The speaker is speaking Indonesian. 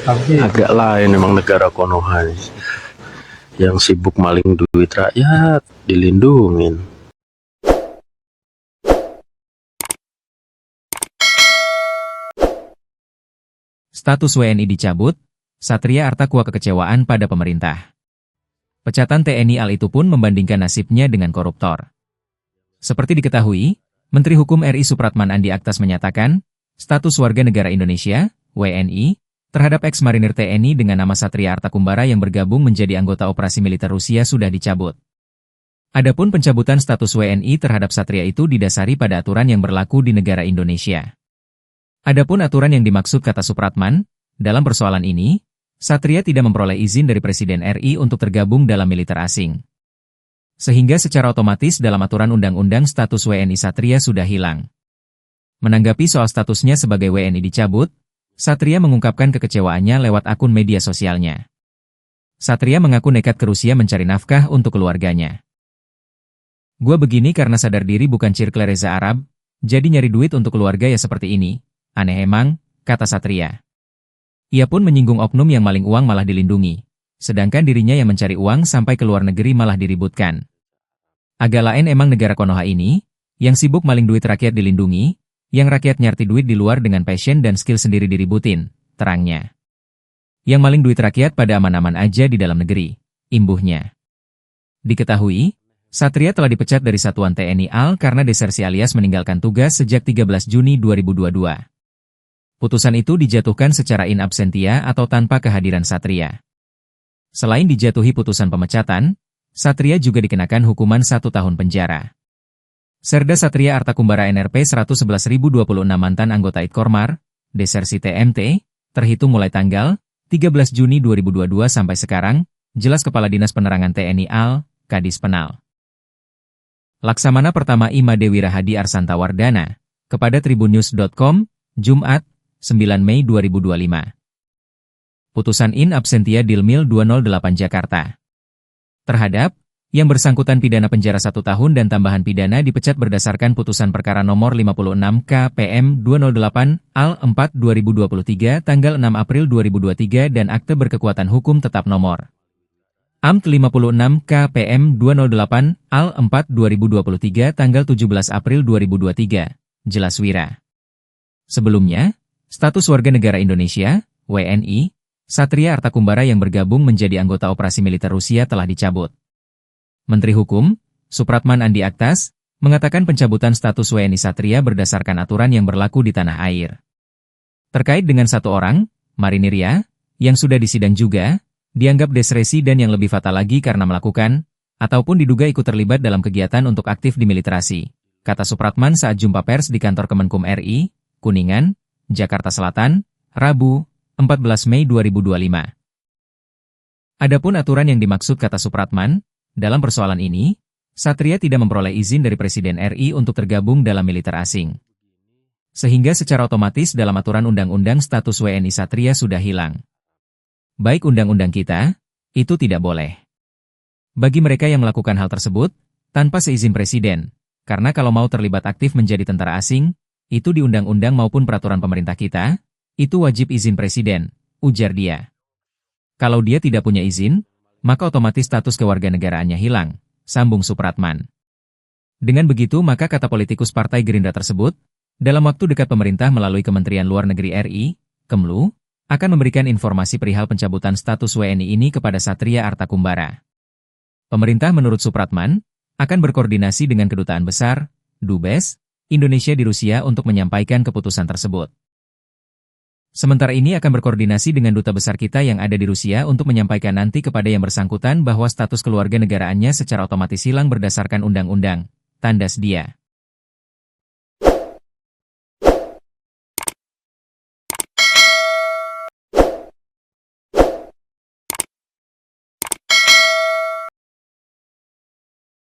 Tapi Agak lain memang negara Konoha nih. Yang sibuk maling duit rakyat dilindungin. Status WNI dicabut, Satria Artakua kekecewaan pada pemerintah. Pecatan TNI AL itu pun membandingkan nasibnya dengan koruptor. Seperti diketahui, Menteri Hukum RI Supratman Andi Aktas menyatakan, status warga negara Indonesia, WNI, terhadap ex-marinir TNI dengan nama Satria Artakumbara yang bergabung menjadi anggota operasi militer Rusia sudah dicabut. Adapun pencabutan status WNI terhadap Satria itu didasari pada aturan yang berlaku di negara Indonesia. Adapun aturan yang dimaksud kata Supratman, dalam persoalan ini, Satria tidak memperoleh izin dari Presiden RI untuk tergabung dalam militer asing. Sehingga secara otomatis dalam aturan undang-undang status WNI Satria sudah hilang. Menanggapi soal statusnya sebagai WNI dicabut, Satria mengungkapkan kekecewaannya lewat akun media sosialnya. Satria mengaku nekat ke Rusia mencari nafkah untuk keluarganya. "Gua begini karena sadar diri bukan circle Reza Arab, jadi nyari duit untuk keluarga ya seperti ini. Aneh emang," kata Satria. Ia pun menyinggung oknum yang maling uang malah dilindungi, sedangkan dirinya yang mencari uang sampai ke luar negeri malah diributkan. Agak lain emang negara Konoha ini, yang sibuk maling duit rakyat dilindungi, yang rakyat nyarti duit di luar dengan passion dan skill sendiri diributin, terangnya. Yang maling duit rakyat pada aman-aman aja di dalam negeri, imbuhnya. Diketahui, Satria telah dipecat dari Satuan TNI AL karena desersi alias meninggalkan tugas sejak 13 Juni 2022. Putusan itu dijatuhkan secara in absentia atau tanpa kehadiran Satria. Selain dijatuhi putusan pemecatan, Satria juga dikenakan hukuman 1 tahun penjara. Serda Satria Artakumbara NRP 111.026 mantan anggota Itkormar, desersi TMT, terhitung mulai tanggal 13 Juni 2022 sampai sekarang, jelas Kepala Dinas Penerangan TNI AL, Kadis Penal. Laksamana Pertama Ima Dewi Rahadi Arsantawardana, kepada tribunnews.com, Jumat, 9 Mei 2025. Putusan in absentia Dilmil 208 Jakarta. Terhadap yang bersangkutan pidana penjara 1 tahun dan tambahan pidana dipecat berdasarkan putusan perkara nomor 56 KPM 208 AL 4 2023 tanggal 6 April 2023 dan akte berkekuatan hukum tetap nomor AMT 56 KPM 208 AL 4 2023 tanggal 17 April 2023, jelas Wira. Sebelumnya, status warga negara Indonesia, WNI, Satria Artakumbara yang bergabung menjadi anggota operasi militer Rusia telah dicabut. Menteri Hukum, Supratman Andi Aktas, mengatakan pencabutan status WNI Satria berdasarkan aturan yang berlaku di tanah air. Terkait dengan 1 orang, Marinir Ya, yang sudah disidang juga, dianggap diskresi dan yang lebih fatal lagi karena melakukan, ataupun diduga ikut terlibat dalam kegiatan untuk aktif di militerasi, kata Supratman saat jumpa pers di kantor Kemenkum RI, Kuningan, Jakarta Selatan, Rabu, 14 Mei 2025. Adapun aturan yang dimaksud kata Supratman, dalam persoalan ini, Satria tidak memperoleh izin dari Presiden RI untuk tergabung dalam militer asing. Sehingga secara otomatis dalam aturan undang-undang status WNI Satria sudah hilang. Baik undang-undang kita, itu tidak boleh. Bagi mereka yang melakukan hal tersebut, tanpa seizin Presiden, karena kalau mau terlibat aktif menjadi tentara asing, itu di undang-undang maupun peraturan pemerintah kita, itu wajib izin Presiden, ujar dia. Kalau dia tidak punya izin, maka otomatis status kewarganegaraannya hilang, sambung Supratman. Dengan begitu maka kata politikus Partai Gerindra tersebut, dalam waktu dekat pemerintah melalui Kementerian Luar Negeri RI, Kemlu, akan memberikan informasi perihal pencabutan status WNI ini kepada Satria Artakumbara. Pemerintah menurut Supratman, akan berkoordinasi dengan Kedutaan Besar, Dubes, Indonesia di Rusia untuk menyampaikan keputusan tersebut. Sementara ini akan berkoordinasi dengan Duta Besar kita yang ada di Rusia untuk menyampaikan nanti kepada yang bersangkutan bahwa status keluarga negaraannya secara otomatis hilang berdasarkan undang-undang, tandas dia.